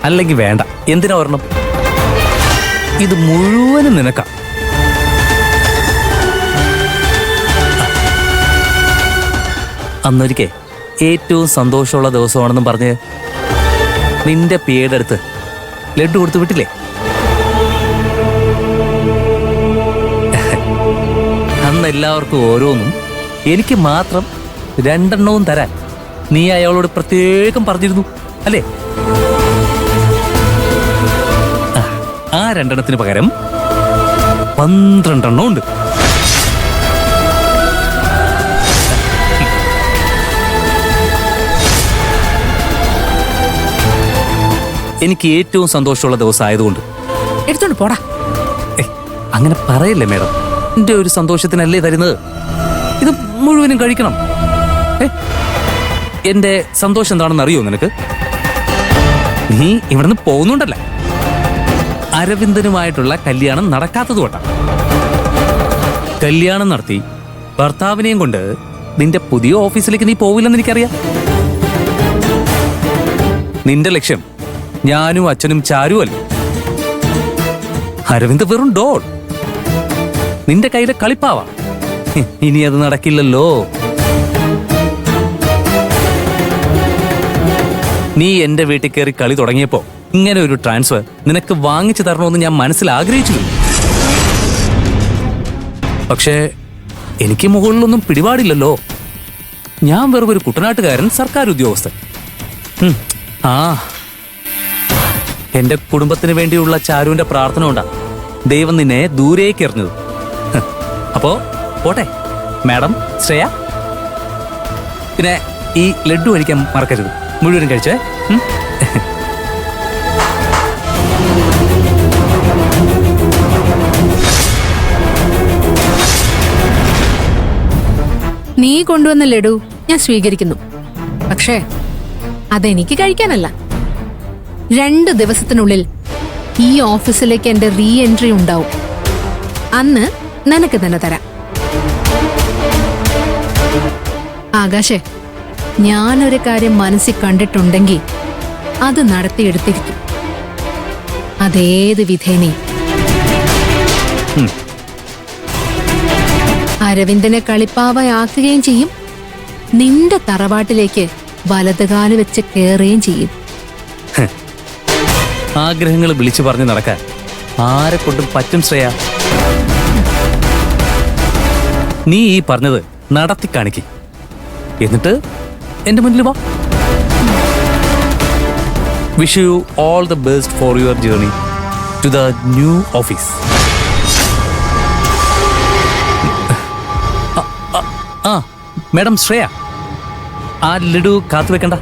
അല്ലെങ്കിൽ വേണ്ട. എന്തിനാ ഒരെണ്ണം? ഇത് മുഴുവനും നിനക്കാ. അന്നൊരിക്കേ ഏറ്റവും സന്തോഷമുള്ള ദിവസമാണെന്നും പറഞ്ഞ് നിന്റെ പിയുടെ അടുത്ത് ലഡ്ഡു കൊടുത്തു വിട്ടില്ലേ? അന്ന് എല്ലാവർക്കും ഓരോന്നും, എനിക്ക് മാത്രം 2 എണ്ണവും തരാൻ നീ അയാളോട് പ്രത്യേകം പറഞ്ഞിരുന്നു അല്ലേ? ആ 2 എണ്ണത്തിന് പകരം 12 എണ്ണം ഉണ്ട്. എനിക്ക് ഏറ്റവും സന്തോഷമുള്ള ദിവസം ആയതുകൊണ്ട് എടുത്തോണ്ട് പോടാ. അങ്ങനെ പറയല്ലേ മേഡം, എന്റെ ഒരു സന്തോഷത്തിനല്ലേ തരുന്നത്. ഇത് മുഴുവനും കഴിക്കണം. എന്റെ സന്തോഷം എന്താണെന്ന് അറിയോ നിനക്ക്? നീ ഇവിടുന്ന് പോകുന്നുണ്ടല്ല, അരവിന്ദനുമായിട്ടുള്ള കല്യാണം നടക്കാത്തതുകൊണ്ടാണ്. കല്യാണം നടത്തി ഭർത്താവിനെയും കൊണ്ട് നിന്റെ പുതിയ ഓഫീസിലേക്ക് നീ പോവില്ലെന്ന് എനിക്കറിയാം. നിന്റെ ലക്ഷ്യം ഞാനും അച്ഛനും ചാരുവല്ല. അരവിന്ദ് വെറും ഡോൾ, നിന്റെ കയ്യിലെ കളിപ്പാവാ. ഇനി അത് നടക്കില്ലല്ലോ. നീ എന്റെ വീട്ടിൽ കയറി കളി തുടങ്ങിയപ്പോ ഇങ്ങനെ ഒരു ട്രാൻസ്ഫർ നിനക്ക് വാങ്ങിച്ചു തരണമെന്ന് ഞാൻ മനസ്സിൽ ആഗ്രഹിച്ചു. പക്ഷേ എനിക്ക് മുകളിലൊന്നും പിടിപാടില്ലല്ലോ. ഞാൻ വെറും ഒരു കുട്ടനാട്ടുകാരൻ സർക്കാർ ഉദ്യോഗസ്ഥൻ. ആ എന്റെ കുടുംബത്തിന് വേണ്ടിയുള്ള ചാരുവിന്റെ പ്രാർത്ഥന കൊണ്ടാ ദൈവം നിന്നെ ദൂരേക്ക് എറിഞ്ഞത്. അപ്പോ പോട്ടെ മാഡം ശ്രേയ. പിന്നെ ഈ ലഡ്ഡു കഴിക്കാൻ മറക്കരുത്, മുഴുവനും കഴിച്ചേ. നീ കൊണ്ടുവന്ന ലഡു ഞാൻ സ്വീകരിക്കുന്നു. പക്ഷേ അതെനിക്ക് കഴിക്കാനല്ല. 2 ദിവസത്തിനുള്ളിൽ ഈ ഓഫീസിലേക്ക് എന്റെ റീ എൻട്രി ഉണ്ടാവും. അന്ന് നിനക്ക് തന്നെ തരാം. ആകാശേ, ഞാനൊരു കാര്യം മനസ്സിൽ കണ്ടിട്ടുണ്ടെങ്കിൽ അത് നടത്തിയെടുത്തിരിക്കും, അതേത് വിധേനയും. അരവിന്ദനെ കളിപ്പാവയാക്കുകയും ചെയ്യും, നിന്റെ തറവാട്ടിലേക്ക് വലതുകാല് വെച്ച് കയറുകയും ചെയ്യും. ആഗ്രഹങ്ങൾ വിളിച്ചു പറഞ്ഞു നടക്കാൻ ആരെ കൊണ്ടും പറ്റും ശ്രേയ. നീ ഈ പറഞ്ഞത് നടത്തി കാണിക്ക്, എന്നിട്ട് എന്റെ മുന്നിൽ വാ. Wish you all the best for your journey to the new office. ആ മാഡം ശ്രേയ, ആ ലഡു കാത്തു വെക്കണ്ട,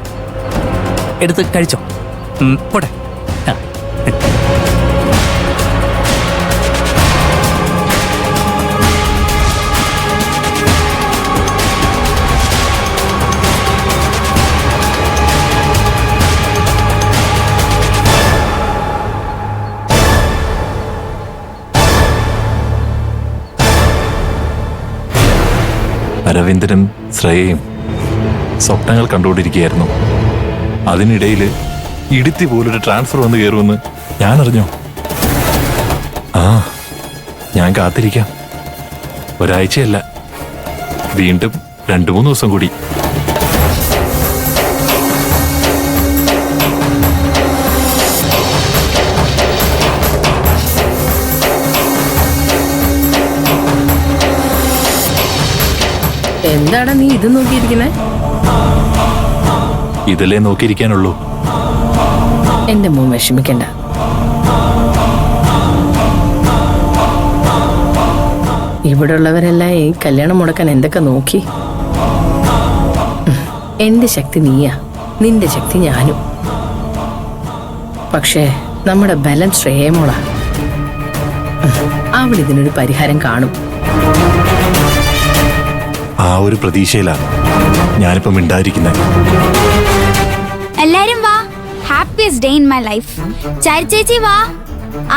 എടുത്ത് കഴിച്ചോ. പോട്ടെ. അരവിന്ദനും ശ്രേയയും സ്വപ്നങ്ങൾ കണ്ടുകൊണ്ടിരിക്കുകയായിരുന്നു. അതിനിടയിൽ ഇടുത്തി പോലൊരു ട്രാൻസ്ഫർ വന്ന് കയറുമെന്ന് ഞാൻ അറിഞ്ഞോ? ഞാൻ കാത്തിരിക്കാം. ഒരാഴ്ചയല്ല, വീണ്ടും 2-3 ദിവസം കൂടി. എന്താണ് നീ ഇത് നോക്കിയിരിക്കുന്നേ? ഇതിലേ നോക്കിയിരിക്കാനുള്ളൂ. എന്റെ മോൻ വിഷമിക്കണ്ട. ഇവിടെ ഉള്ളവരെല്ലാം ഈ കല്യാണം മുടക്കാൻ എന്തൊക്കെ നോക്കി. എന്റെ ശക്തി നീയാ, നിന്റെ ശക്തി ഞാനും. പക്ഷേ നമ്മുടെ ബലം ശ്രേയമോളാ. അവൾ ഇതിനൊരു പരിഹാരം കാണും. ആ ഒരു പ്രതീക്ഷയിലാണ് ഞാനിപ്പോ മിണ്ടായിരിക്കുന്നത്. എല്ലാരും വാ, happiest day in my life. ചാരി ചേച്ചി വാ,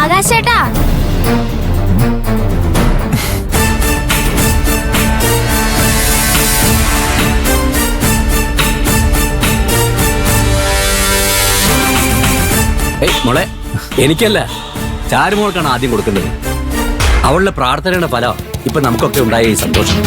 ആകാശ് ചേട്ടാ. മോളെ എനിക്കല്ല, ചാരുമോൾക്കാണ് ആദ്യം കൊടുക്കുന്നത്. അവളുടെ പ്രാർത്ഥനയുടെ ഫലം ഇപ്പൊ നമുക്കൊക്കെ ഉണ്ടായ ഈ സന്തോഷം.